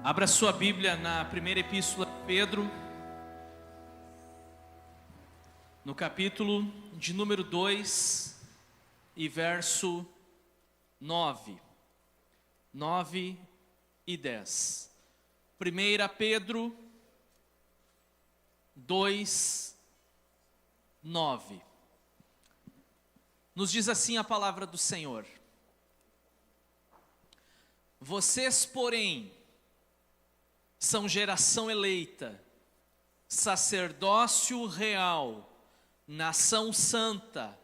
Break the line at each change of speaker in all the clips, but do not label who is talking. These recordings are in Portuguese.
Abra sua Bíblia na primeira epístola de Pedro, no capítulo de número 2 e verso 9 e 10. 1 Pedro 2, 9. Nos diz assim a palavra do Senhor: vocês, porém, são geração eleita, sacerdócio real, nação santa,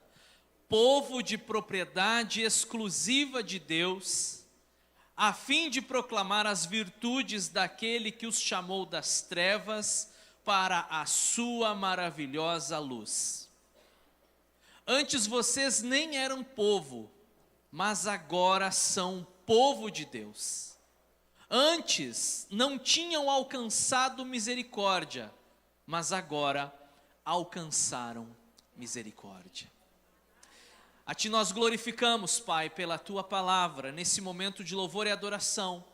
povo de propriedade exclusiva de Deus, a fim de proclamar as virtudes daquele que os chamou das trevas para a sua maravilhosa luz. Antes vocês nem eram povo, mas agora são povo de Deus. Antes não tinham alcançado misericórdia, mas agora alcançaram misericórdia. A Ti nós glorificamos, Pai, pela Tua palavra, nesse momento de louvor e adoração,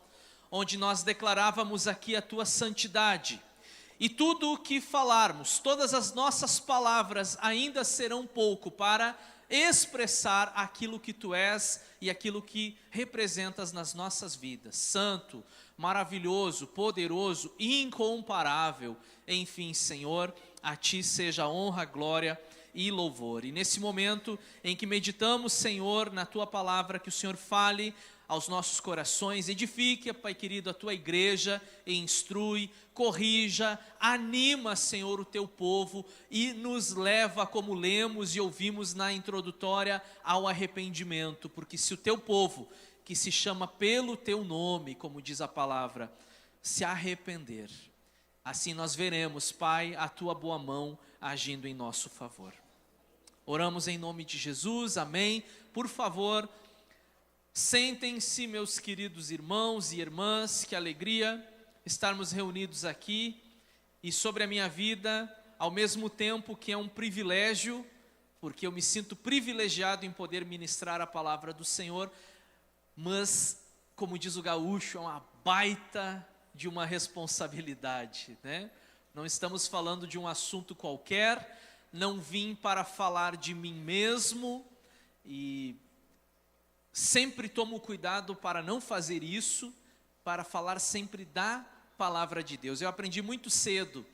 onde nós declarávamos aqui a Tua santidade. E tudo o que falarmos, todas as nossas palavras ainda serão pouco para expressar aquilo que Tu és e aquilo que representas nas nossas vidas. Santo, maravilhoso, poderoso, incomparável. Enfim, Senhor, a Ti seja honra, glória e louvor. E nesse momento em que meditamos, Senhor, na Tua palavra, que o Senhor fale aos nossos corações, edifique, Pai querido, a Tua igreja, e instrui, corrija, anima, Senhor, o Teu povo e nos leva, como lemos e ouvimos na introdutória, ao arrependimento, porque se o Teu povo, que se chama pelo Teu nome, como diz a palavra, se arrepender, assim nós veremos, Pai, a Tua boa mão agindo em nosso favor. Oramos em nome de Jesus, amém. Por favor, sentem-se, meus queridos irmãos e irmãs, que alegria estarmos reunidos aqui, e sobre a minha vida, ao mesmo tempo que é um privilégio, porque eu me sinto privilegiado em poder ministrar a palavra do Senhor, mas, como diz o gaúcho, é uma baita de uma responsabilidade, né? Não estamos falando de um assunto qualquer, não vim para falar de mim mesmo, e sempre tomo cuidado para não fazer isso, para falar sempre da palavra de Deus. Eu aprendi muito cedo,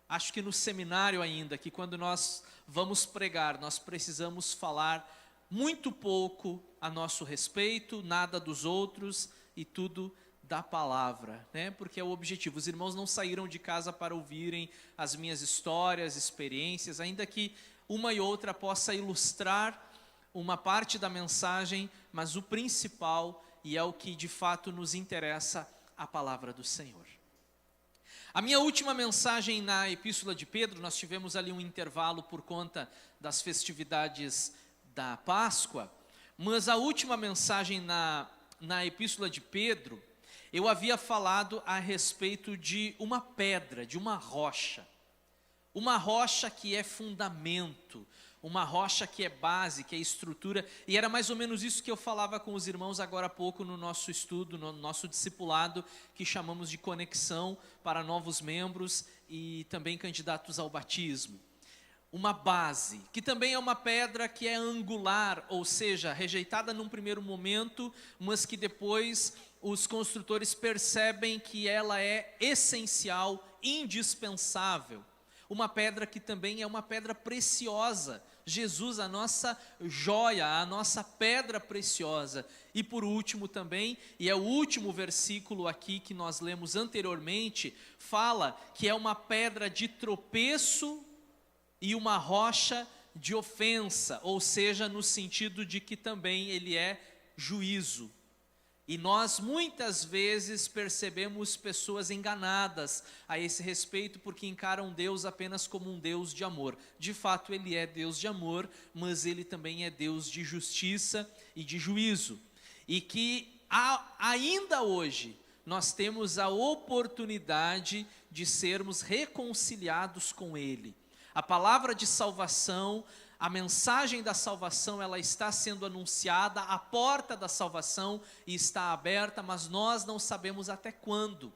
acho que no seminário ainda, que quando nós vamos pregar, nós precisamos falar muito pouco a nosso respeito, nada dos outros e tudo da palavra, né? Porque é o objetivo. Os irmãos não saíram de casa para ouvirem as minhas histórias, experiências, ainda que uma e outra possa ilustrar uma parte da mensagem, mas o principal, e é o que de fato nos interessa, a palavra do Senhor. A minha última mensagem na epístola de Pedro, nós tivemos ali um intervalo por conta das festividades da Páscoa, mas a última mensagem na epístola de Pedro, eu havia falado a respeito de uma pedra, de uma rocha que é fundamento, uma rocha que é base, que é estrutura, e era mais ou menos isso que eu falava com os irmãos agora há pouco no nosso estudo, no nosso discipulado, que chamamos de conexão para novos membros e também candidatos ao batismo. Uma base, que também é uma pedra que é angular, ou seja, rejeitada num primeiro momento, mas que depois os construtores percebem que ela é essencial, indispensável. Uma pedra que também é uma pedra preciosa. Jesus, a nossa joia, a nossa pedra preciosa. E por último também, e é o último versículo aqui que nós lemos anteriormente, fala que é uma pedra de tropeço e uma rocha de ofensa, ou seja, no sentido de que também ele é juízo. E nós muitas vezes percebemos pessoas enganadas a esse respeito, porque encaram Deus apenas como um Deus de amor. De fato, Ele é Deus de amor, mas Ele também é Deus de justiça e de juízo. E que ainda hoje nós temos a oportunidade de sermos reconciliados com Ele. A palavra de salvação, a mensagem da salvação, ela está sendo anunciada, a porta da salvação está aberta, mas nós não sabemos até quando.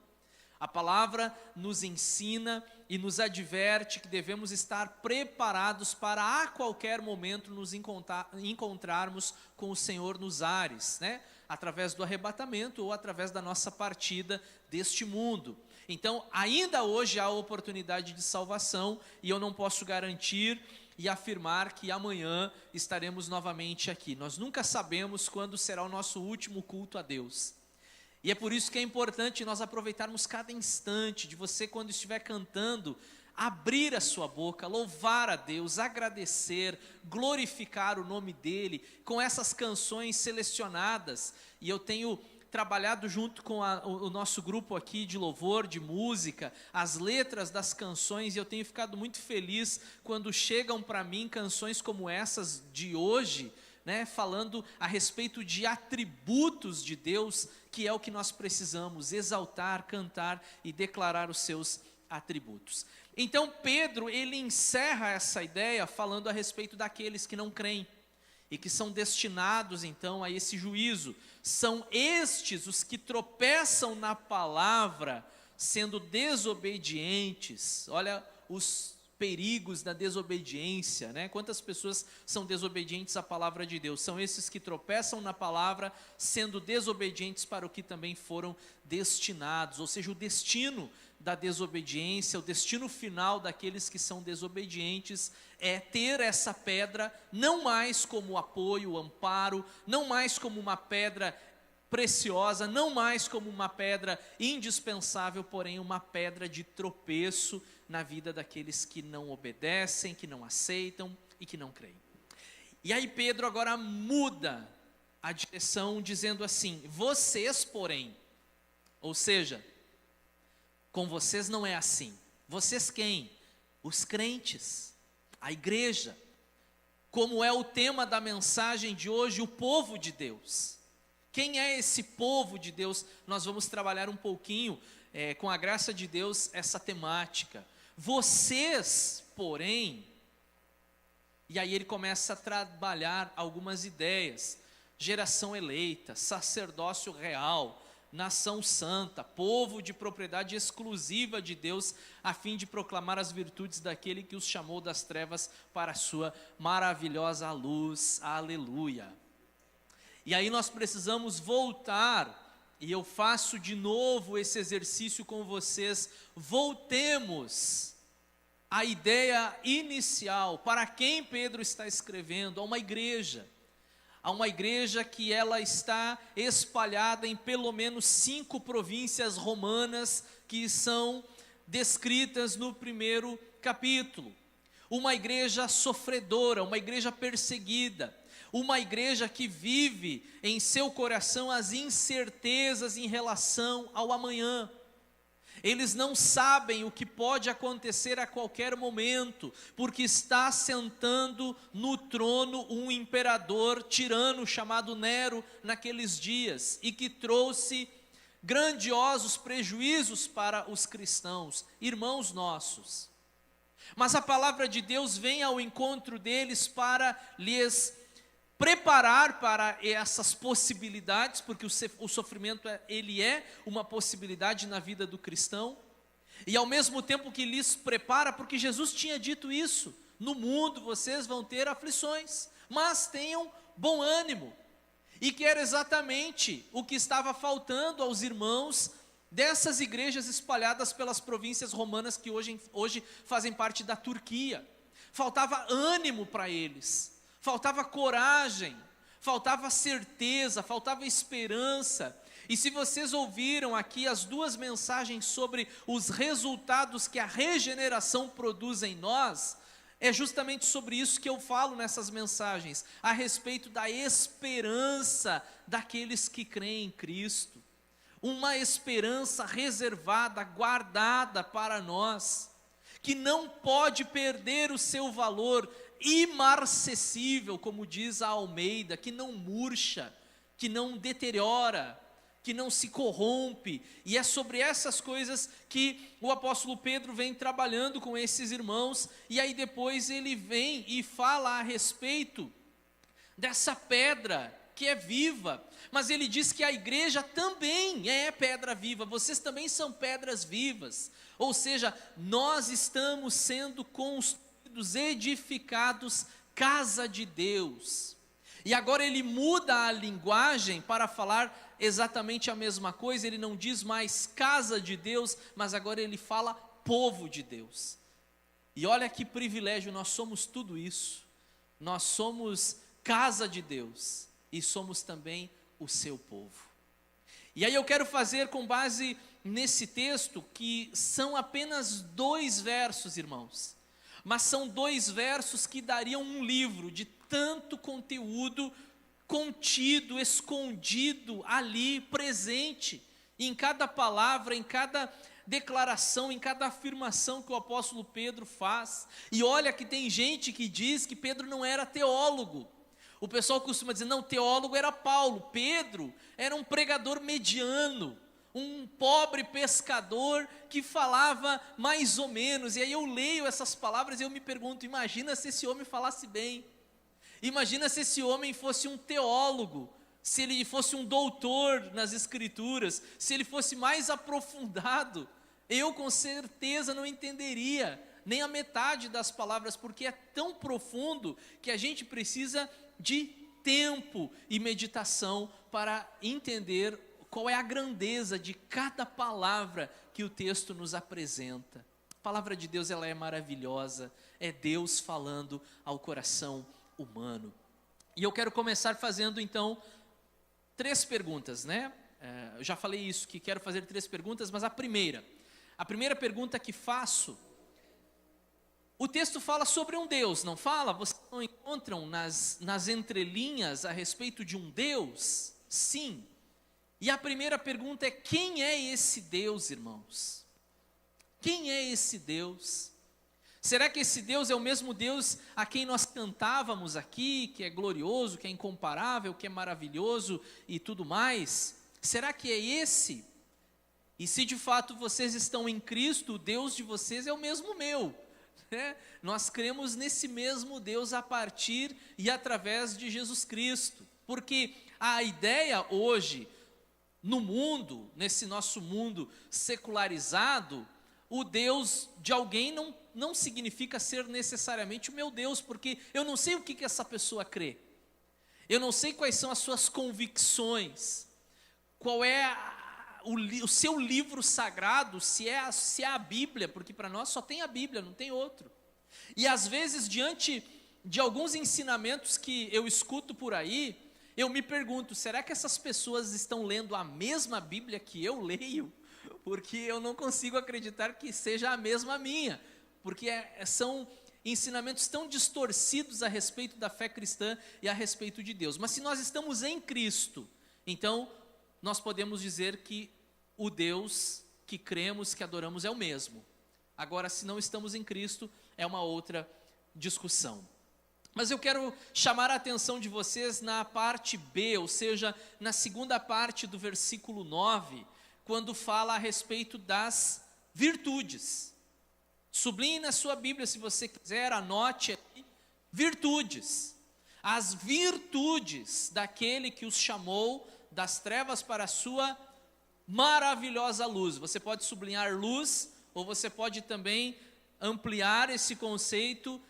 A palavra nos ensina e nos adverte que devemos estar preparados para a qualquer momento nos encontrarmos com o Senhor nos ares, né? Através do arrebatamento ou através da nossa partida deste mundo. Então, ainda hoje há oportunidade de salvação e eu não posso garantir e afirmar que amanhã estaremos novamente aqui. Nós nunca sabemos quando será o nosso último culto a Deus. E é por isso que é importante nós aproveitarmos cada instante de você, quando estiver cantando, abrir a sua boca, louvar a Deus, agradecer, glorificar o nome dEle, com essas canções selecionadas. E eu tenho trabalhado junto com o nosso grupo aqui de louvor, de música, as letras das canções, e eu tenho ficado muito feliz quando chegam para mim canções como essas de hoje, né, falando a respeito de atributos de Deus, que é o que nós precisamos, exaltar, cantar e declarar os seus atributos. Então Pedro, ele encerra essa ideia falando a respeito daqueles que não creem, e que são destinados então a esse juízo. São estes os que tropeçam na palavra, sendo desobedientes. Olha os perigos da desobediência, né? Quantas pessoas são desobedientes à palavra de Deus? São esses que tropeçam na palavra, sendo desobedientes para o que também foram destinados. Ou seja, o destino da desobediência, o destino final daqueles que são desobedientes é ter essa pedra não mais como apoio, amparo, não mais como uma pedra preciosa, não mais como uma pedra indispensável, porém uma pedra de tropeço na vida daqueles que não obedecem, que não aceitam e que não creem. E aí Pedro agora muda a direção dizendo assim: vocês porém, ou seja, com vocês não é assim. Vocês quem? Os crentes, a igreja. Como é o tema da mensagem de hoje, o povo de Deus. Quem é esse povo de Deus? Nós vamos trabalhar um pouquinho, com a graça de Deus, essa temática. Vocês, porém, e aí ele começa a trabalhar algumas ideias: geração eleita, sacerdócio real, nação santa, povo de propriedade exclusiva de Deus, a fim de proclamar as virtudes daquele que os chamou das trevas para a sua maravilhosa luz. Aleluia. E aí nós precisamos voltar, e eu faço de novo esse exercício com vocês. Voltemos à ideia inicial, para quem Pedro está escrevendo: a uma igreja. A uma igreja que ela está espalhada em pelo menos 5 províncias romanas que são descritas no primeiro capítulo. Uma igreja sofredora, uma igreja perseguida, uma igreja que vive em seu coração as incertezas em relação ao amanhã. Eles não sabem o que pode acontecer a qualquer momento, porque está sentando no trono um imperador tirano chamado Nero naqueles dias, e que trouxe grandiosos prejuízos para os cristãos, irmãos nossos. Mas a palavra de Deus vem ao encontro deles para lhes preparar para essas possibilidades, porque o sofrimento ele é uma possibilidade na vida do cristão, e ao mesmo tempo que lhes prepara, porque Jesus tinha dito isso: no mundo vocês vão ter aflições, mas tenham bom ânimo. E que era exatamente o que estava faltando aos irmãos dessas igrejas espalhadas pelas províncias romanas que hoje fazem parte da Turquia. Faltava ânimo para eles, faltava coragem, faltava certeza, faltava esperança. E se vocês ouviram aqui as 2 mensagens sobre os resultados que a regeneração produz em nós, é justamente sobre isso que eu falo nessas mensagens, a respeito da esperança daqueles que creem em Cristo. Uma esperança reservada, guardada para nós, que não pode perder o seu valor, imarcessível, como diz a Almeida, que não murcha, que não deteriora, que não se corrompe. E é sobre essas coisas que o apóstolo Pedro vem trabalhando com esses irmãos, e aí depois ele vem e fala a respeito dessa pedra que é viva, mas ele diz que a igreja também é pedra viva, vocês também são pedras vivas, ou seja, nós estamos sendo construídos, edificados, casa de Deus. E agora ele muda a linguagem para falar exatamente a mesma coisa, ele não diz mais casa de Deus, mas agora ele fala povo de Deus. E olha que privilégio, nós somos tudo isso, nós somos casa de Deus e somos também o seu povo. E aí eu quero fazer com base nesse texto, que são apenas 2 versos, irmãos, mas são 2 versos que dariam um livro de tanto conteúdo contido, escondido ali, presente, em cada palavra, em cada declaração, em cada afirmação que o apóstolo Pedro faz. E olha que tem gente que diz que Pedro não era teólogo. O pessoal costuma dizer, não, teólogo era Paulo. Pedro era um pregador mediano, um pobre pescador que falava mais ou menos. E aí eu leio essas palavras e eu me pergunto, imagina se esse homem falasse bem. Imagina se esse homem fosse um teólogo, se ele fosse um doutor nas escrituras, se ele fosse mais aprofundado. Eu com certeza não entenderia nem a metade das palavras, porque é tão profundo que a gente precisa de tempo e meditação para entender qual é a grandeza de cada palavra que o texto nos apresenta. A palavra de Deus, ela é maravilhosa, é Deus falando ao coração humano. E eu quero começar fazendo então 3 perguntas, né? Eu já falei isso, que quero fazer 3 perguntas, mas a primeira pergunta que faço, o texto fala sobre um Deus, não fala? Vocês não encontram nas entrelinhas a respeito de um Deus? Sim. E a primeira pergunta é, quem é esse Deus, irmãos? Quem é esse Deus? Será que esse Deus é o mesmo Deus a quem nós cantávamos aqui, que é glorioso, que é incomparável, que é maravilhoso e tudo mais? Será que é esse? E se de fato vocês estão em Cristo, o Deus de vocês é o mesmo meu, né? Nós cremos nesse mesmo Deus a partir e através de Jesus Cristo, porque a ideia hoje, no mundo, nesse nosso mundo secularizado, o Deus de alguém não significa ser necessariamente o meu Deus, porque eu não sei o que essa pessoa crê, eu não sei quais são as suas convicções, qual é o seu livro sagrado, se é a Bíblia, porque para nós só tem a Bíblia, não tem outro. E às vezes, diante de alguns ensinamentos que eu escuto por aí, eu me pergunto, será que essas pessoas estão lendo a mesma Bíblia que eu leio? Porque eu não consigo acreditar que seja a mesma minha, porque são ensinamentos tão distorcidos a respeito da fé cristã e a respeito de Deus. Mas se nós estamos em Cristo, então nós podemos dizer que o Deus que cremos, que adoramos é o mesmo. Agora, se não estamos em Cristo, é uma outra discussão. Mas eu quero chamar a atenção de vocês na parte B, ou seja, na segunda parte do versículo 9, quando fala a respeito das virtudes. Sublinhe na sua Bíblia, se você quiser, anote aqui, virtudes. As virtudes daquele que os chamou das trevas para a sua maravilhosa luz. Você pode sublinhar luz, ou você pode também ampliar esse conceito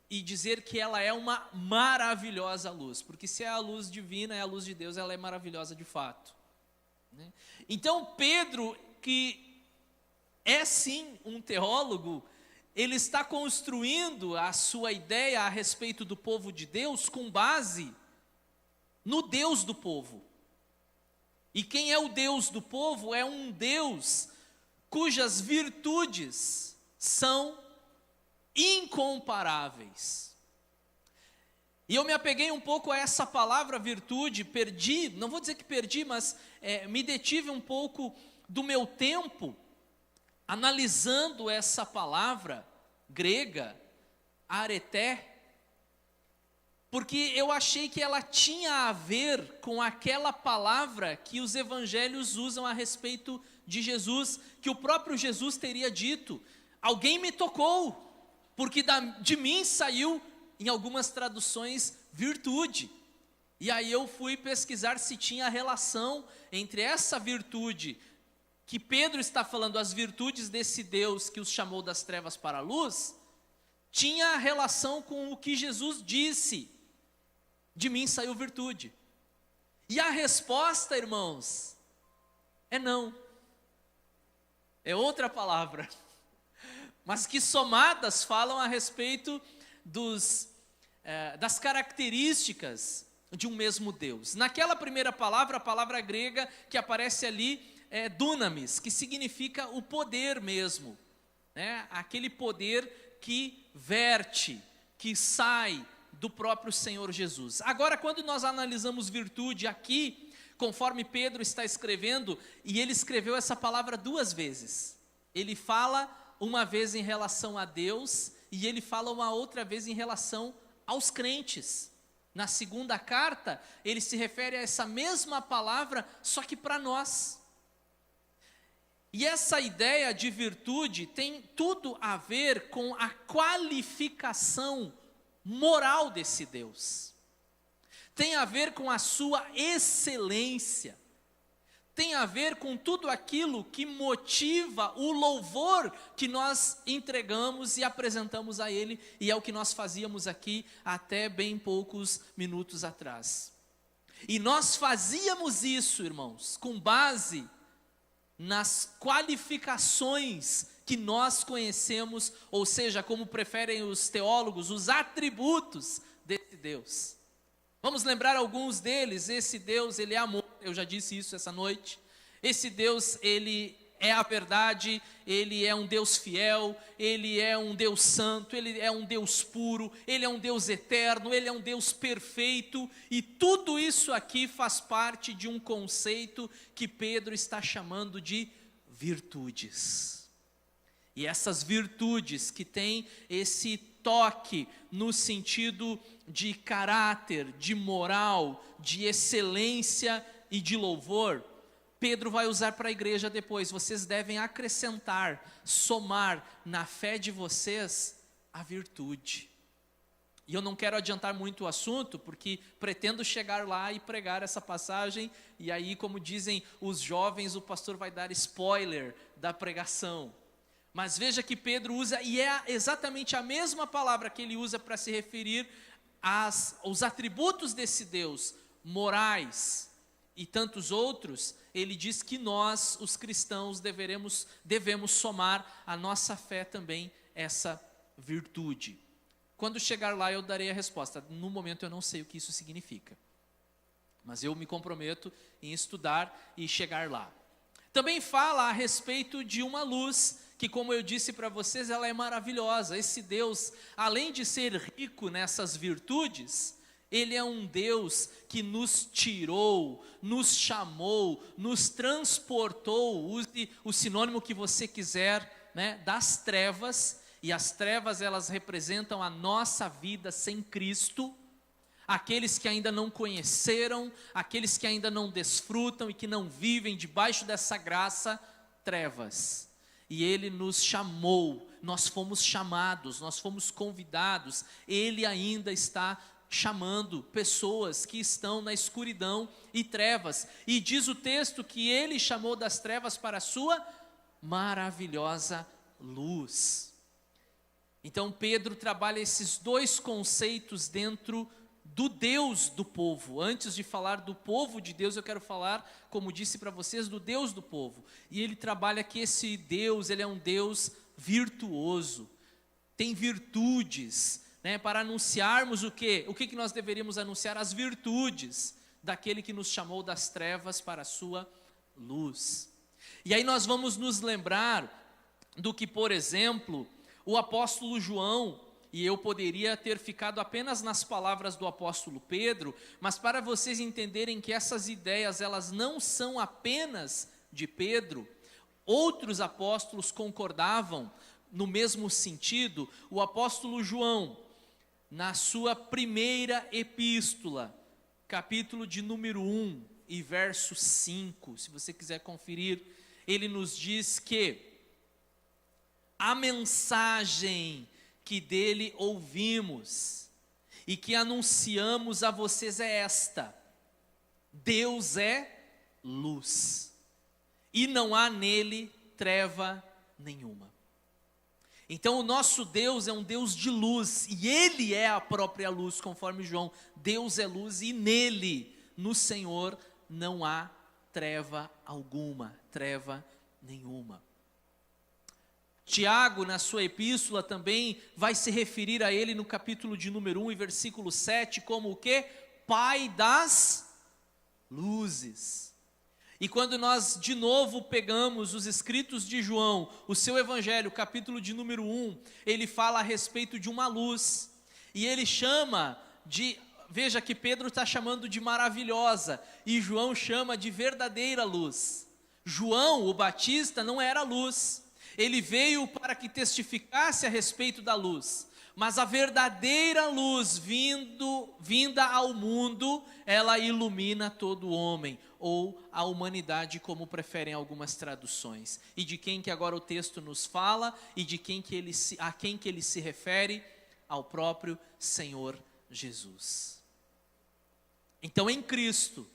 e dizer que ela é uma maravilhosa luz, porque se é a luz divina, é a luz de Deus, ela é maravilhosa de fato, né? Então Pedro, que é sim um teólogo, ele está construindo a sua ideia a respeito do povo de Deus com base no Deus do povo. E quem é o Deus do povo? É um Deus cujas virtudes são incomparáveis. E eu me apeguei um pouco a essa palavra virtude, não vou dizer que perdi, mas me detive um pouco do meu tempo analisando essa palavra grega, areté, porque eu achei que ela tinha a ver com aquela palavra que os evangelhos usam a respeito de Jesus, que o próprio Jesus teria dito: alguém me tocou, porque de mim saiu, em algumas traduções, virtude. E aí eu fui pesquisar se tinha relação entre essa virtude que Pedro está falando, as virtudes desse Deus que os chamou das trevas para a luz, tinha relação com o que Jesus disse: de mim saiu virtude. E a resposta, irmãos, é não. É outra palavra, mas que somadas falam a respeito das características de um mesmo Deus. Naquela primeira palavra, a palavra grega que aparece ali é dunamis, que significa o poder mesmo, né? Aquele poder que verte, que sai do próprio Senhor Jesus. Agora, quando nós analisamos virtude aqui, conforme Pedro está escrevendo, e ele escreveu essa palavra duas vezes. Ele fala uma vez em relação a Deus, e ele fala uma outra vez em relação aos crentes. Na segunda carta, ele se refere a essa mesma palavra, só que para nós. E essa ideia de virtude tem tudo a ver com a qualificação moral desse Deus. Tem a ver com a sua excelência. Tem a ver com tudo aquilo que motiva o louvor que nós entregamos e apresentamos a Ele, e é o que nós fazíamos aqui até bem poucos minutos atrás. E nós fazíamos isso, irmãos, com base nas qualificações que nós conhecemos, ou seja, como preferem os teólogos, os atributos desse Deus. Vamos lembrar alguns deles. Esse Deus, ele é amor, eu já disse isso essa noite. Esse Deus, ele é a verdade, ele é um Deus fiel, ele é um Deus santo, ele é um Deus puro, ele é um Deus eterno, ele é um Deus perfeito, e tudo isso aqui faz parte de um conceito que Pedro está chamando de virtudes. E essas virtudes que têm esse toque no sentido de caráter, de moral, de excelência e de louvor, Pedro vai usar para a igreja depois. Vocês devem acrescentar, somar na fé de vocês a virtude. E eu não quero adiantar muito o assunto, porque pretendo chegar lá e pregar essa passagem, e aí, como dizem os jovens, o pastor vai dar spoiler da pregação. Mas veja que Pedro usa, e é exatamente a mesma palavra que ele usa para se referir aos atributos desse Deus, morais e tantos outros. Ele diz que nós, os cristãos, devemos somar à nossa fé também essa virtude. Quando chegar lá eu darei a resposta. No momento eu não sei o que isso significa, mas eu me comprometo em estudar e chegar lá. Também fala a respeito de uma luz, que, como eu disse para vocês, ela é maravilhosa. Esse Deus, além de ser rico nessas virtudes, Ele é um Deus que nos tirou, nos chamou, nos transportou, use o sinônimo que você quiser, né, das trevas, e as trevas, elas representam a nossa vida sem Cristo, aqueles que ainda não conheceram, aqueles que ainda não desfrutam e que não vivem debaixo dessa graça, trevas. E Ele nos chamou, nós fomos chamados, nós fomos convidados, Ele ainda está chamando pessoas que estão na escuridão e trevas. E diz o texto que Ele chamou das trevas para a sua maravilhosa luz. Então Pedro trabalha esses dois conceitos dentro do Deus do povo. Antes de falar do povo de Deus, eu quero falar, como disse para vocês, do Deus do povo. E ele trabalha que esse Deus, ele é um Deus virtuoso, tem virtudes, né, para anunciarmos o quê? O que nós deveríamos anunciar? As virtudes daquele que nos chamou das trevas para a sua luz. E aí nós vamos nos lembrar do que, por exemplo, o apóstolo João, e eu poderia ter ficado apenas nas palavras do apóstolo Pedro, mas para vocês entenderem que essas ideias, elas não são apenas de Pedro, outros apóstolos concordavam no mesmo sentido. O apóstolo João, na sua primeira epístola, capítulo de número 1 e verso 5, se você quiser conferir, ele nos diz que a mensagem que dele ouvimos e que anunciamos a vocês é esta: Deus é luz, e não há nele treva nenhuma. Então o nosso Deus é um Deus de luz, e Ele é a própria luz, conforme João. Deus é luz, e nele, no Senhor, não há treva alguma, treva nenhuma. Tiago, na sua epístola, também vai se referir a ele no capítulo de número 1 e versículo 7, como o quê? Pai das luzes. E quando nós de novo pegamos os escritos de João, o seu evangelho, capítulo de número 1, ele fala a respeito de uma luz, e ele chama de, veja que Pedro está chamando de maravilhosa, e João chama de verdadeira luz. João, o Batista, não era luz, ele veio para que testificasse a respeito da luz, mas a verdadeira luz vinda ao mundo, ela ilumina todo homem, ou a humanidade, como preferem algumas traduções. E de quem que agora o texto nos fala, e de quem que a quem que ele se refere? Ao próprio Senhor Jesus. Então em Cristo,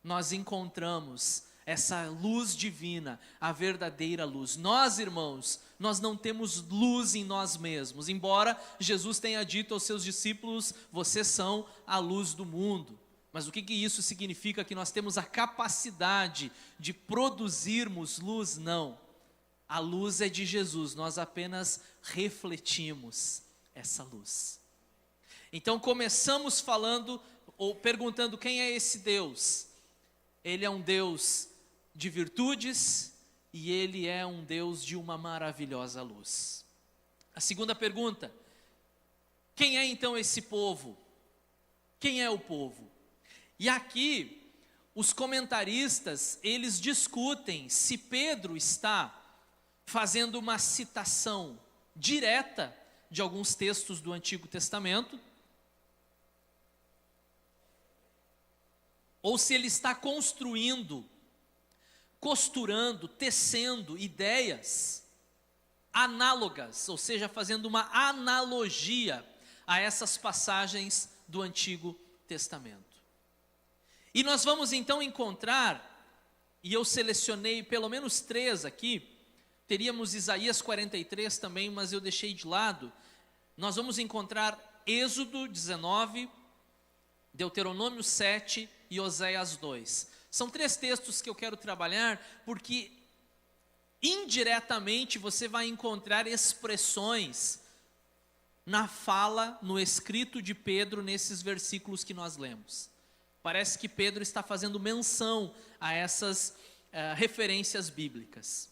nós encontramos essa luz divina, a verdadeira luz. Nós, irmãos, nós não temos luz em nós mesmos, embora Jesus tenha dito aos seus discípulos, vocês são a luz do mundo. Mas o que isso significa? Que nós temos a capacidade de produzirmos luz? Não. A luz é de Jesus, nós apenas refletimos essa luz. Então começamos falando, ou perguntando quem é esse Deus. Ele é um Deus de virtudes e Ele é um Deus de uma maravilhosa luz. A segunda pergunta, quem é então esse povo? Quem é o povo? E aqui, os comentaristas, eles discutem se Pedro está fazendo uma citação direta de alguns textos do Antigo Testamento, ou se ele está construindo, costurando, tecendo ideias análogas, ou seja, fazendo uma analogia a essas passagens do Antigo Testamento. E nós vamos então encontrar, e eu selecionei pelo menos 3 aqui, teríamos Isaías 43 também, mas eu deixei de lado. Nós vamos encontrar Êxodo 19, Deuteronômio 7 e Oséias 2. São 3 textos que eu quero trabalhar, porque indiretamente você vai encontrar expressões na fala, no escrito de Pedro, nesses versículos que nós lemos. Parece que Pedro está fazendo menção a essas referências bíblicas.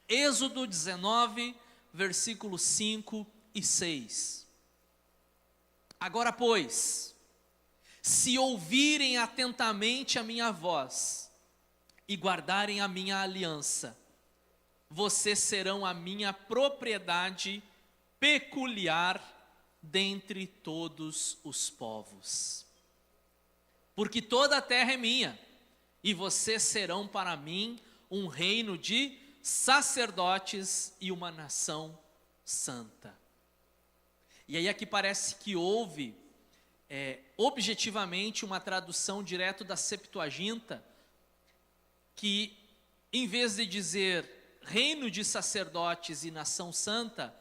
Êxodo 19, versículos 5 e 6. Agora, pois, se ouvirem atentamente a minha voz e guardarem a minha aliança, vocês serão a minha propriedade peculiar dentre todos os povos. Porque toda a terra é minha, e vocês serão para mim um reino de sacerdotes e uma nação santa. E aí aqui parece que houve, objetivamente, uma tradução direto da Septuaginta, que em vez de dizer reino de sacerdotes e nação santa,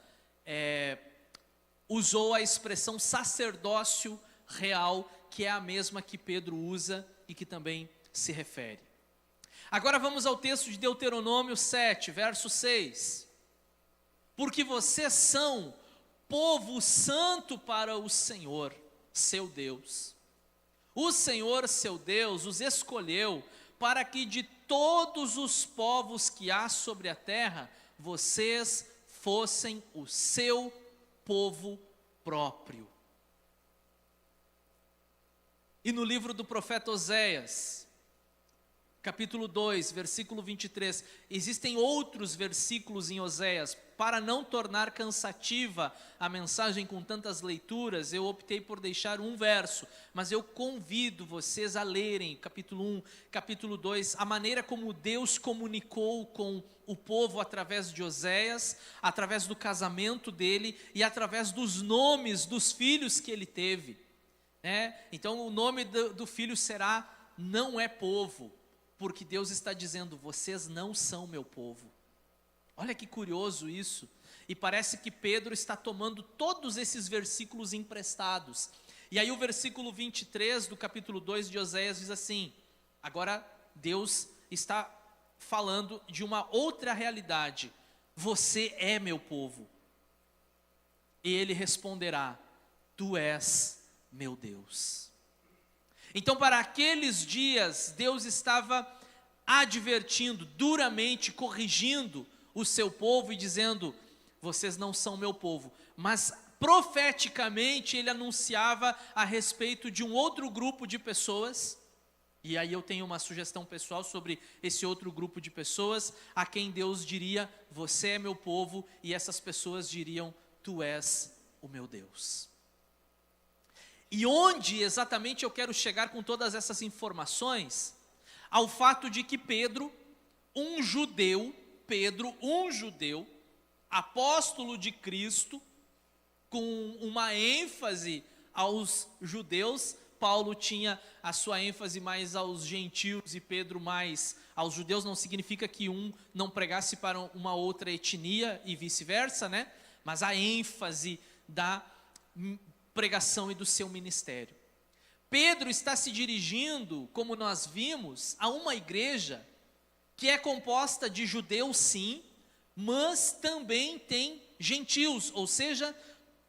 usou a expressão sacerdócio real, que é a mesma que Pedro usa e que também se refere. Agora vamos ao texto de Deuteronômio 7, verso 6. Porque vocês são povo santo para o Senhor, seu Deus. O Senhor, seu Deus, os escolheu para que de todos os povos que há sobre a terra, vocês fossem o seu povo próprio. E no livro do profeta Oséias, capítulo 2, versículo 23, existem outros versículos em Oséias. Para não tornar cansativa a mensagem com tantas leituras, eu optei por deixar um verso, mas eu convido vocês a lerem capítulo 1, capítulo 2, a maneira como Deus comunicou com o povo através de Oséias, através do casamento dele e através dos nomes dos filhos que ele teve. Então o nome do filho será não é povo, porque Deus está dizendo: vocês não são meu povo. Olha que curioso isso. E parece que Pedro está tomando todos esses versículos emprestados. E aí o versículo 23 do capítulo 2 de Oséias diz assim: agora Deus está falando de uma outra realidade. Você é meu povo. E ele responderá: tu és meu Deus. Então, para aqueles dias, Deus estava advertindo, duramente corrigindo o seu povo e dizendo: vocês não são meu povo. Mas profeticamente ele anunciava a respeito de um outro grupo de pessoas. E aí eu tenho uma sugestão pessoal sobre esse outro grupo de pessoas, a quem Deus diria: você é meu povo, e essas pessoas diriam: tu és o meu Deus. E onde exatamente eu quero chegar com todas essas informações? Ao fato de que Pedro, um judeu, apóstolo de Cristo, com uma ênfase aos judeus. Paulo tinha a sua ênfase mais aos gentios e Pedro mais aos judeus. Não significa que um não pregasse para uma outra etnia e vice-versa, né? Mas a ênfase da pregação e do seu ministério. Pedro está se dirigindo, como nós vimos, a uma igreja que é composta de judeus, sim, mas também tem gentios, ou seja,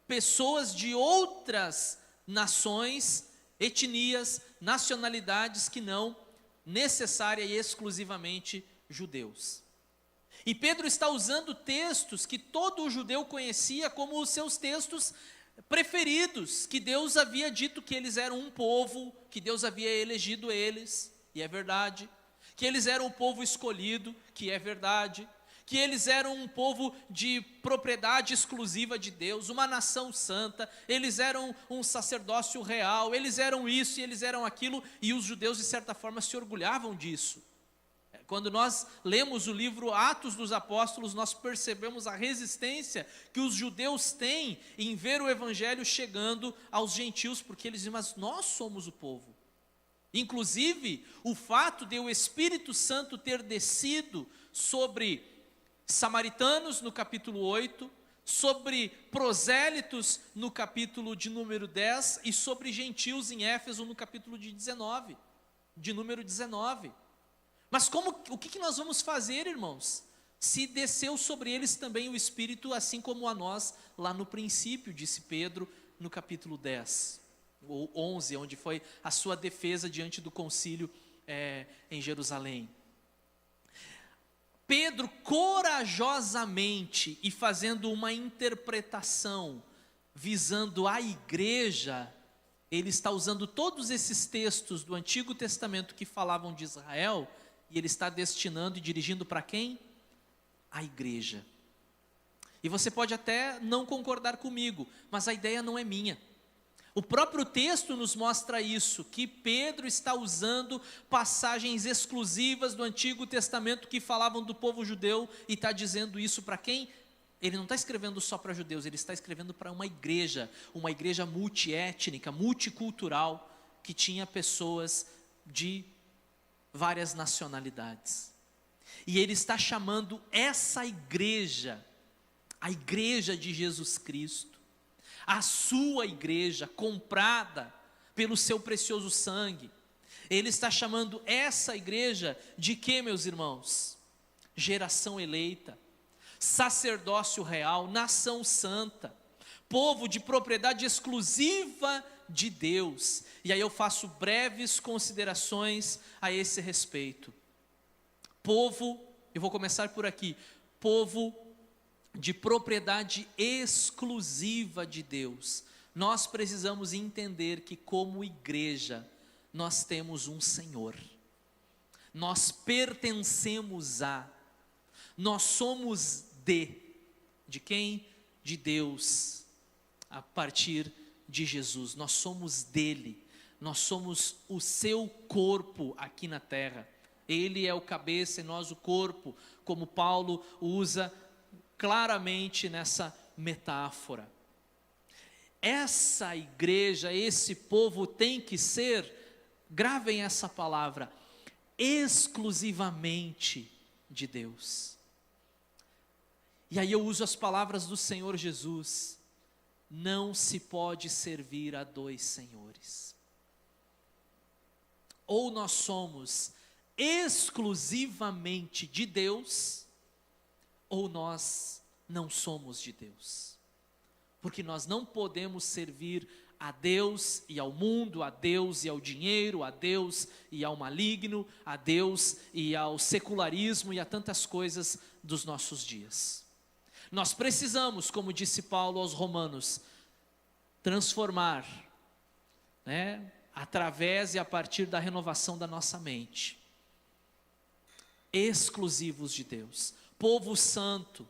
pessoas de outras nações, etnias, nacionalidades que não necessária e exclusivamente judeus. E Pedro está usando textos que todo judeu conhecia como os seus textos preferidos, que Deus havia dito que eles eram um povo, que Deus havia elegido eles, e é verdade, que eles eram o povo escolhido, que é verdade, que eles eram um povo de propriedade exclusiva de Deus, uma nação santa, eles eram um sacerdócio real, eles eram isso e eles eram aquilo, e os judeus de certa forma se orgulhavam disso. Quando nós lemos o livro Atos dos Apóstolos, nós percebemos a resistência que os judeus têm em ver o evangelho chegando aos gentios, porque eles dizem: mas nós somos o povo. Inclusive, o fato de o Espírito Santo ter descido sobre samaritanos no capítulo 8, sobre prosélitos no capítulo de número 10 e sobre gentios em Éfeso no capítulo de número 19. Mas o que nós vamos fazer, irmãos, se desceu sobre eles também o Espírito, assim como a nós, lá no princípio, disse Pedro, no capítulo 10, ou 11, onde foi a sua defesa diante do concílio em Jerusalém. Pedro, corajosamente e fazendo uma interpretação, visando a igreja, ele está usando todos esses textos do Antigo Testamento que falavam de Israel, e ele está destinando e dirigindo para quem? A igreja. E você pode até não concordar comigo, mas a ideia não é minha. O próprio texto nos mostra isso, que Pedro está usando passagens exclusivas do Antigo Testamento que falavam do povo judeu, e está dizendo isso para quem? Ele não está escrevendo só para judeus, ele está escrevendo para uma igreja multiétnica, multicultural, que tinha pessoas de várias nacionalidades. E ele está chamando essa igreja, a igreja de Jesus Cristo, a sua igreja comprada pelo seu precioso sangue. Ele está chamando essa igreja de quê, meus irmãos? Geração eleita, sacerdócio real, nação santa, povo de propriedade exclusiva de Deus. E aí eu faço breves considerações a esse respeito. Povo, eu vou começar por aqui, povo de propriedade exclusiva de Deus. Nós precisamos entender que como igreja, nós temos um Senhor. Nós pertencemos a, nós somos de quem? De Deus, a partir de Jesus. Nós somos dele, nós somos o seu corpo aqui na terra. Ele é o cabeça e nós o corpo, como Paulo usa claramente nessa metáfora. Essa igreja, esse povo tem que ser Gravem essa palavra: exclusivamente de Deus. E aí eu uso as palavras do Senhor Jesus: não se pode servir a dois senhores. Ou nós somos exclusivamente de Deus, ou nós não somos de Deus. Porque nós não podemos servir a Deus e ao mundo, a Deus e ao dinheiro, a Deus e ao maligno, a Deus e ao secularismo e a tantas coisas dos nossos dias. Nós precisamos, como disse Paulo aos Romanos, transformar, através e a partir da renovação da nossa mente. Exclusivos de Deus, povo santo.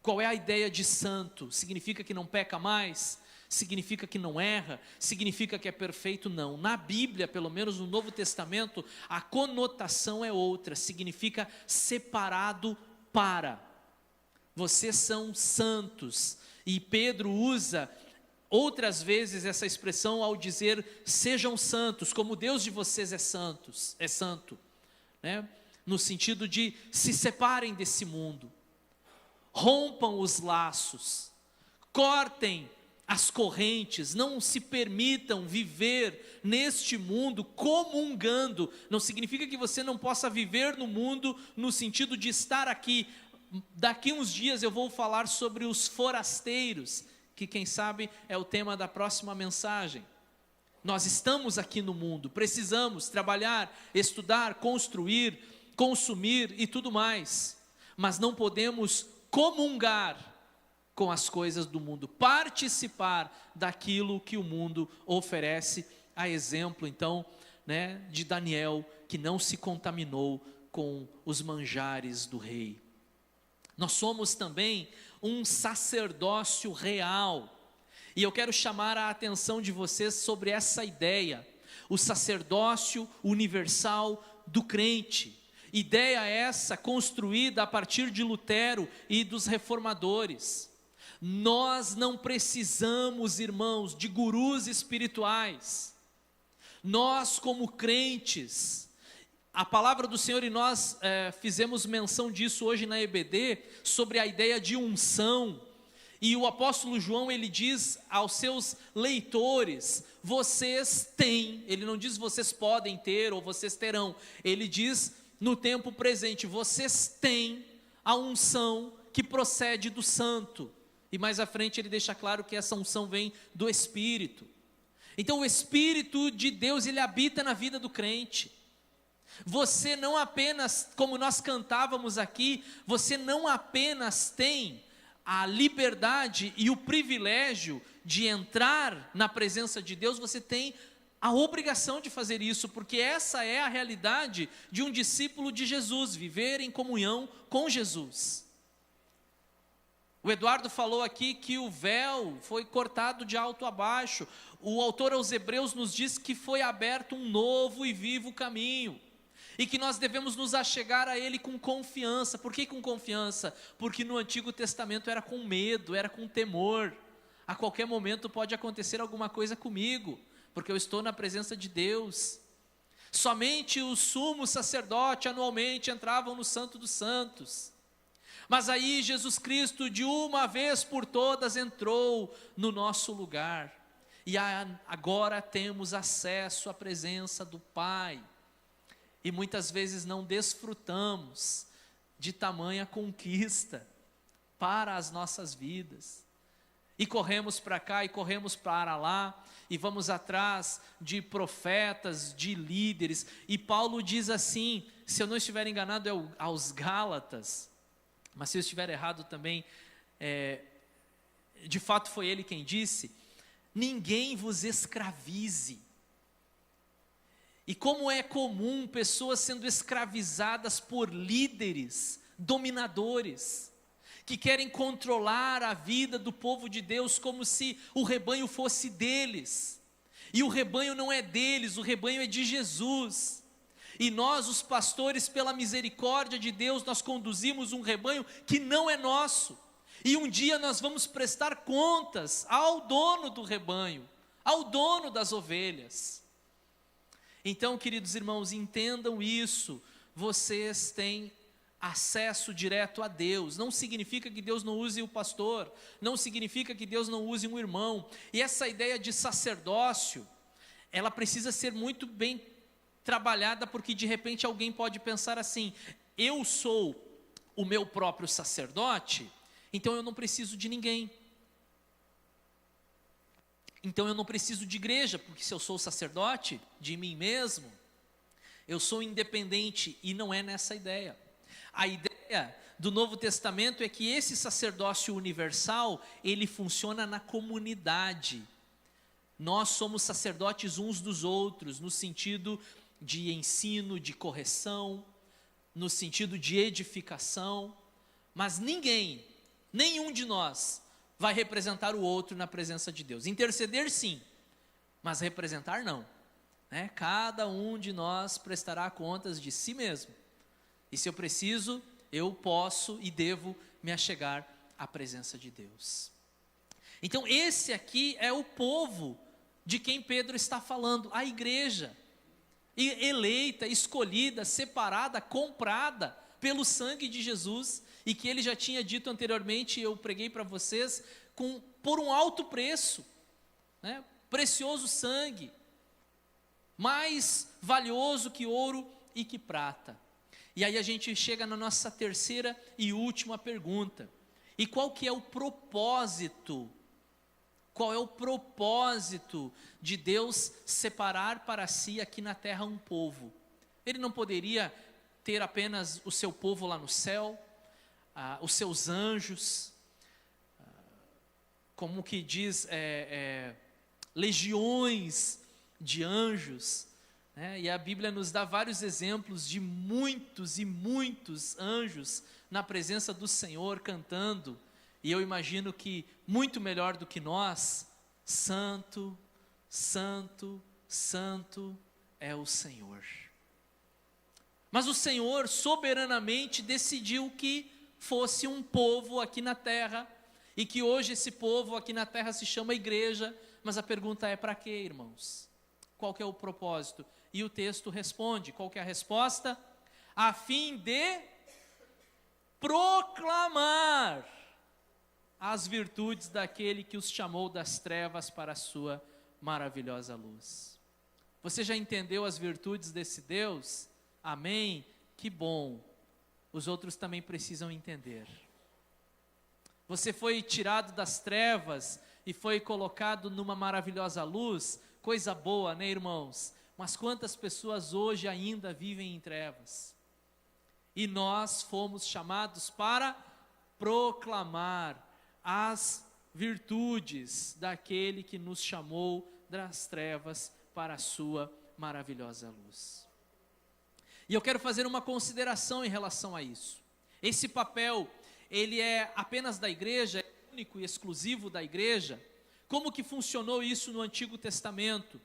Qual é a ideia de santo? Significa que não peca mais? Significa que não erra? Significa que é perfeito? Não. Na Bíblia, pelo menos no Novo Testamento, a conotação é outra, significa separado para. Vocês são santos. E Pedro usa outras vezes essa expressão ao dizer: sejam santos, como o Deus de vocês é santo, no sentido de se separem desse mundo, rompam os laços, cortem as correntes, não se permitam viver neste mundo comungando. Não significa que você não possa viver no mundo no sentido de estar aqui. Daqui uns dias eu vou falar sobre os forasteiros, que quem sabe é o tema da próxima mensagem. Nós estamos aqui no mundo, precisamos trabalhar, estudar, construir, consumir e tudo mais, mas não podemos comungar com as coisas do mundo, participar daquilo que o mundo oferece, a exemplo então, de Daniel, que não se contaminou com os manjares do rei. Nós somos também um sacerdócio real, e eu quero chamar a atenção de vocês sobre essa ideia, o sacerdócio universal do crente. Ideia essa construída a partir de Lutero e dos reformadores. Nós não precisamos, irmãos, de gurus espirituais. Nós, como crentes, a palavra do Senhor, e nós fizemos menção disso hoje na EBD, sobre a ideia de unção. E o apóstolo João, ele diz aos seus leitores: vocês têm, ele não diz vocês podem ter ou vocês terão, ele diz no tempo presente, vocês têm a unção que procede do santo. E mais à frente ele deixa claro que essa unção vem do Espírito. Então o Espírito de Deus, ele habita na vida do crente. Você não apenas, como nós cantávamos aqui, você não apenas tem a liberdade e o privilégio de entrar na presença de Deus, você tem a obrigação de fazer isso, porque essa é a realidade de um discípulo de Jesus, viver em comunhão com Jesus. O Eduardo falou aqui que o véu foi cortado de alto a baixo. O autor aos Hebreus nos diz que foi aberto um novo e vivo caminho, e que nós devemos nos achegar a ele com confiança. Por que com confiança? Porque no Antigo Testamento era com medo, era com temor. A qualquer momento pode acontecer alguma coisa comigo, porque eu estou na presença de Deus. Somente o sumo sacerdote anualmente entravam no Santo dos Santos. Mas aí Jesus Cristo, de uma vez por todas, entrou no nosso lugar. E agora temos acesso à presença do Pai. E muitas vezes não desfrutamos de tamanha conquista para as nossas vidas. E corremos para cá e corremos para lá, e vamos atrás de profetas, de líderes. E Paulo diz assim, se eu não estiver enganado é aos Gálatas, mas se eu estiver errado também, de fato foi ele quem disse: ninguém vos escravize. E como é comum pessoas sendo escravizadas por líderes, dominadores, que querem controlar a vida do povo de Deus como se o rebanho fosse deles. E o rebanho não é deles, o rebanho é de Jesus. E nós, os pastores, pela misericórdia de Deus, nós conduzimos um rebanho que não é nosso. E um dia nós vamos prestar contas ao dono do rebanho, ao dono das ovelhas. Então, queridos irmãos, entendam isso, vocês têm acesso direto a Deus. Não significa que Deus não use o pastor, não significa que Deus não use um irmão. E essa ideia de sacerdócio, ela precisa ser muito bem trabalhada, porque de repente alguém pode pensar assim: eu sou o meu próprio sacerdote, então eu não preciso de ninguém. Então eu não preciso de igreja, porque se eu sou sacerdote de mim mesmo, eu sou independente, e não é nessa ideia. A ideia do Novo Testamento é que esse sacerdócio universal, ele funciona na comunidade. Nós somos sacerdotes uns dos outros, no sentido de ensino, de correção, no sentido de edificação, mas ninguém, nenhum de nós, vai representar o outro na presença de Deus. Interceder sim, mas representar não, né? Cada um de nós prestará contas de si mesmo, e se eu preciso, eu posso e devo me achegar à presença de Deus. Então esse aqui é o povo de quem Pedro está falando, a igreja, eleita, escolhida, separada, comprada pelo sangue de Jesus, e que ele já tinha dito anteriormente, eu preguei para vocês, por um alto preço, né? Precioso sangue, mais valioso que ouro e que prata. E aí a gente chega na nossa terceira e última pergunta: e qual que é o propósito? Qual é o propósito de Deus separar para si aqui na terra um povo? Ele não poderia ter apenas o seu povo lá no céu, os seus anjos, como que diz, legiões de anjos, né? E a Bíblia nos dá vários exemplos de muitos e muitos anjos na presença do Senhor cantando, e eu imagino que muito melhor do que nós: Santo, Santo, Santo é o Senhor. Mas o Senhor soberanamente decidiu que fosse um povo aqui na terra, e que hoje esse povo aqui na terra se chama igreja. Mas a pergunta é: para quê, irmãos? Qual que é o propósito? E o texto responde, qual que é a resposta? A fim de proclamar as virtudes daquele que os chamou das trevas para a sua maravilhosa luz. Você já entendeu as virtudes desse Deus? Amém? Que bom. Os outros também precisam entender. Você foi tirado das trevas e foi colocado numa maravilhosa luz, coisa boa, né, irmãos? Mas quantas pessoas hoje ainda vivem em trevas? E nós fomos chamados para proclamar as virtudes daquele que nos chamou das trevas para a sua maravilhosa luz. E eu quero fazer uma consideração em relação a isso. Esse papel, ele é apenas da igreja, é único e exclusivo da igreja. Como que funcionou isso no Antigo Testamento?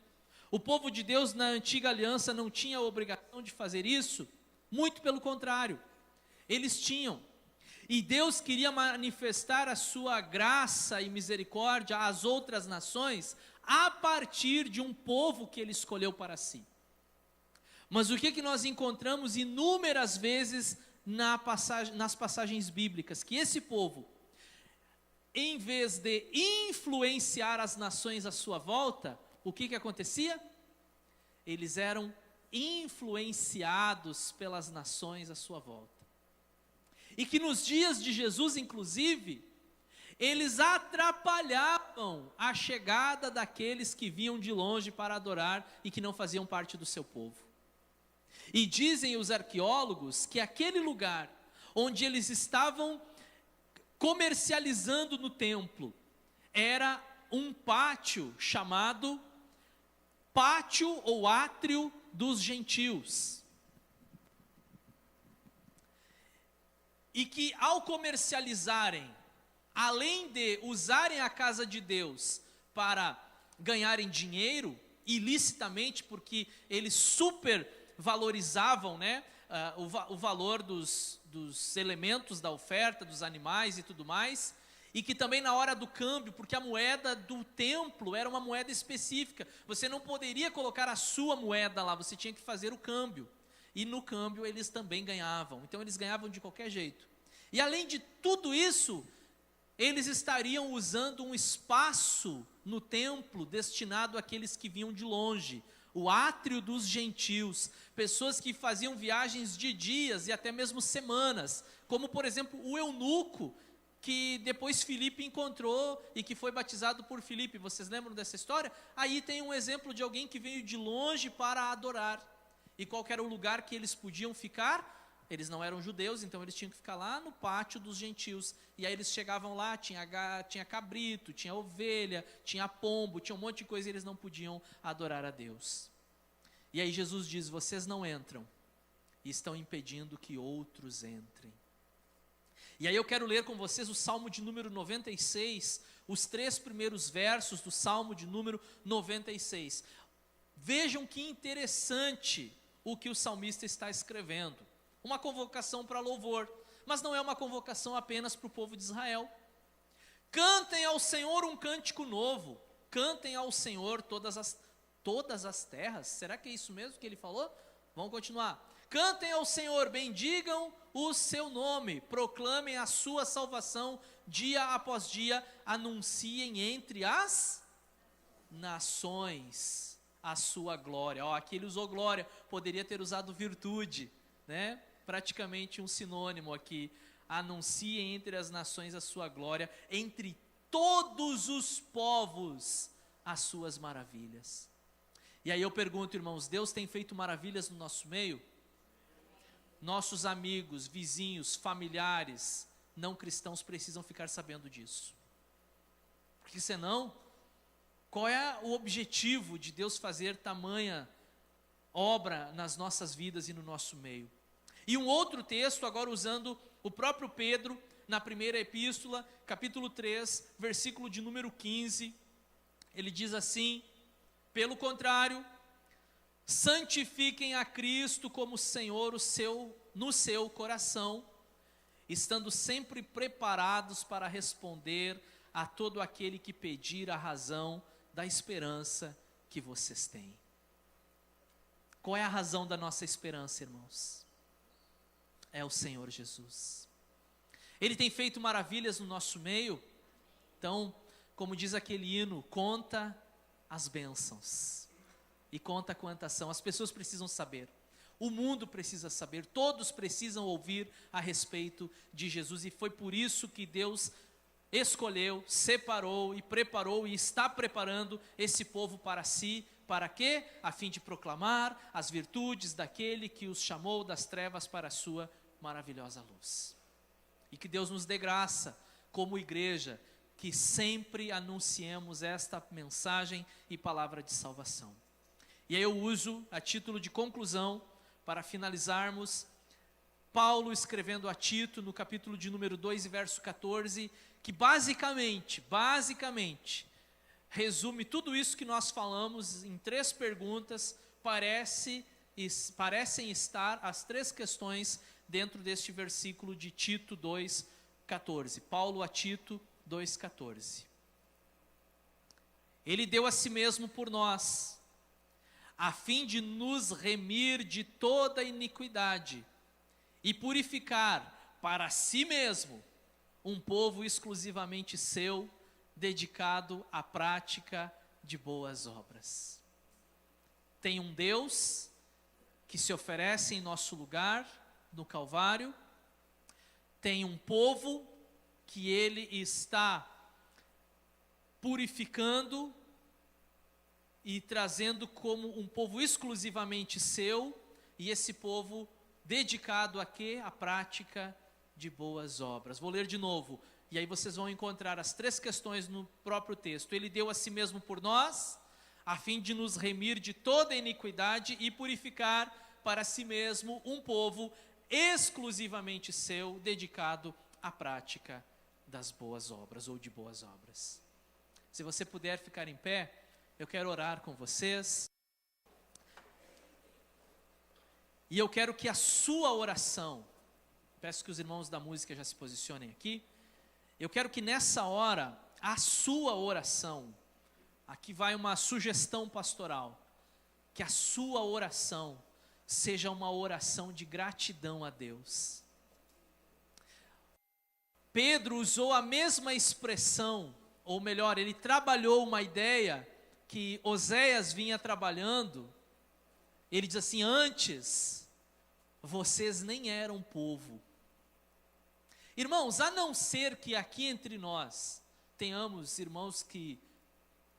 O povo de Deus na antiga aliança não tinha a obrigação de fazer isso? Muito pelo contrário, eles tinham. E Deus queria manifestar a sua graça e misericórdia às outras nações a partir de um povo que ele escolheu para si. Mas o que nós encontramos inúmeras vezes nas passagens bíblicas? Que esse povo, em vez de influenciar as nações à sua volta, o que acontecia? Eles eram influenciados pelas nações à sua volta. E que nos dias de Jesus, inclusive, eles atrapalhavam a chegada daqueles que vinham de longe para adorar e que não faziam parte do seu povo. E dizem os arqueólogos que aquele lugar onde eles estavam comercializando no templo era um pátio chamado pátio ou átrio dos gentios. E que ao comercializarem, além de usarem a casa de Deus para ganharem dinheiro, ilicitamente, porque eles super valorizavam, né, o valor dos elementos da oferta, dos animais e tudo mais, E que também na hora do câmbio, porque a moeda do templo era uma moeda específica, você não poderia colocar a sua moeda lá, você tinha que fazer o câmbio. E no câmbio eles também ganhavam, então eles ganhavam de qualquer jeito. E além de tudo isso, eles estariam usando um espaço no templo destinado àqueles que vinham de longe, o átrio dos gentios, pessoas que faziam viagens de dias e até mesmo semanas, como por exemplo o eunuco, que depois Filipe encontrou e que foi batizado por Filipe. Vocês lembram dessa história? Aí tem um exemplo de alguém que veio de longe para adorar. E qual que era o lugar que eles podiam ficar? Eles não eram judeus, então eles tinham que ficar lá no pátio dos gentios. E aí eles chegavam lá, tinha cabrito, tinha ovelha, tinha pombo, tinha um monte de coisa e eles não podiam adorar a Deus. E aí Jesus diz: vocês não entram e estão impedindo que outros entrem. E aí eu quero ler com vocês o Salmo de número 96, os 3 primeiros versos do Salmo de número 96. Vejam que interessante o que o salmista está escrevendo. Uma convocação para louvor, mas não é uma convocação apenas para o povo de Israel. Cantem ao Senhor um cântico novo, cantem ao Senhor todas as terras. Será que é isso mesmo que ele falou? Vamos continuar. Cantem ao Senhor, bendigam o seu nome, proclamem a sua salvação dia após dia, anunciem entre as nações a sua glória. Aqui ele usou glória, poderia ter usado virtude, né? Praticamente um sinônimo aqui. Anunciem entre as nações a sua glória, entre todos os povos as suas maravilhas. E aí eu pergunto, irmãos, Deus tem feito maravilhas no nosso meio? Nossos amigos, vizinhos, familiares, não cristãos precisam ficar sabendo disso. Porque senão, qual é o objetivo de Deus fazer tamanha obra nas nossas vidas e no nosso meio? E um outro texto, agora usando o próprio Pedro, na primeira epístola, capítulo 3, versículo de número 15, ele diz assim: pelo contrário, santifiquem a Cristo como Senhor no seu coração, estando sempre preparados para responder a todo aquele que pedir a razão da esperança que vocês têm. Qual é a razão da nossa esperança, irmãos? É o Senhor Jesus. Ele tem feito maravilhas no nosso meio. Então, como diz aquele hino, conta as bênçãos e conta quantas são. As pessoas precisam saber, o mundo precisa saber, todos precisam ouvir a respeito de Jesus. E foi por isso que Deus escolheu, separou e preparou e está preparando esse povo para si. Para quê? A fim de proclamar as virtudes daquele que os chamou das trevas para a sua maravilhosa luz. E que Deus nos dê graça, como igreja, que sempre anunciemos esta mensagem e palavra de salvação. E aí eu uso, a título de conclusão, para finalizarmos, Paulo escrevendo a Tito, no capítulo de número 2 e verso 14, que basicamente, resume tudo isso que nós falamos em 3 perguntas, parecem estar as 3 questões dentro deste versículo de Tito 2,14. Paulo a Tito 2,14. Ele deu a si mesmo por nós, a fim de nos remir de toda iniquidade e purificar para si mesmo um povo exclusivamente seu, dedicado à prática de boas obras. Tem um Deus que se oferece em nosso lugar no Calvário, tem um povo que Ele está purificando e trazendo como um povo exclusivamente seu, e esse povo dedicado a quê? A prática de boas obras. Vou ler de novo, e aí vocês vão encontrar as 3 questões no próprio texto. Ele deu a si mesmo por nós, a fim de nos remir de toda iniquidade e purificar para si mesmo um povo exclusivamente seu, dedicado à prática das boas obras ou de boas obras. Se você puder ficar em pé, eu quero orar com vocês. E eu quero que a sua oração, peço que os irmãos da música já se posicionem aqui, Eu quero que nessa hora, a sua oração, aqui vai uma sugestão pastoral, que a sua oração seja uma oração de gratidão a Deus. Pedro usou a mesma expressão, ou melhor, ele trabalhou uma ideia que Oséias vinha trabalhando. Ele diz assim: antes, vocês nem eram povo. Irmãos, a não ser que aqui entre nós tenhamos irmãos que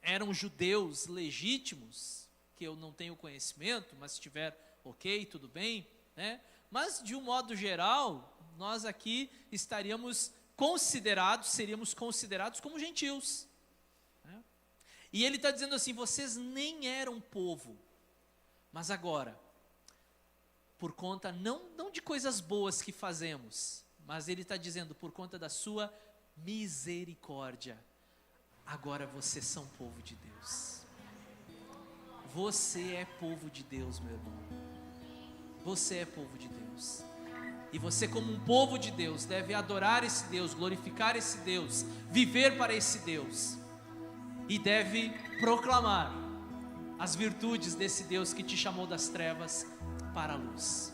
eram judeus legítimos, que eu não tenho conhecimento, mas se tiver, ok, tudo bem, né? Mas de um modo geral, nós aqui seríamos considerados como gentios, né? E ele está dizendo assim: vocês nem eram povo, mas agora, por conta não de coisas boas que fazemos, mas ele está dizendo, por conta da sua misericórdia, agora vocês são povo de Deus. Você é povo de Deus, meu irmão. Você é povo de Deus. E você, como um povo de Deus, deve adorar esse Deus, glorificar esse Deus, viver para esse Deus. E deve proclamar as virtudes desse Deus que te chamou das trevas para a luz.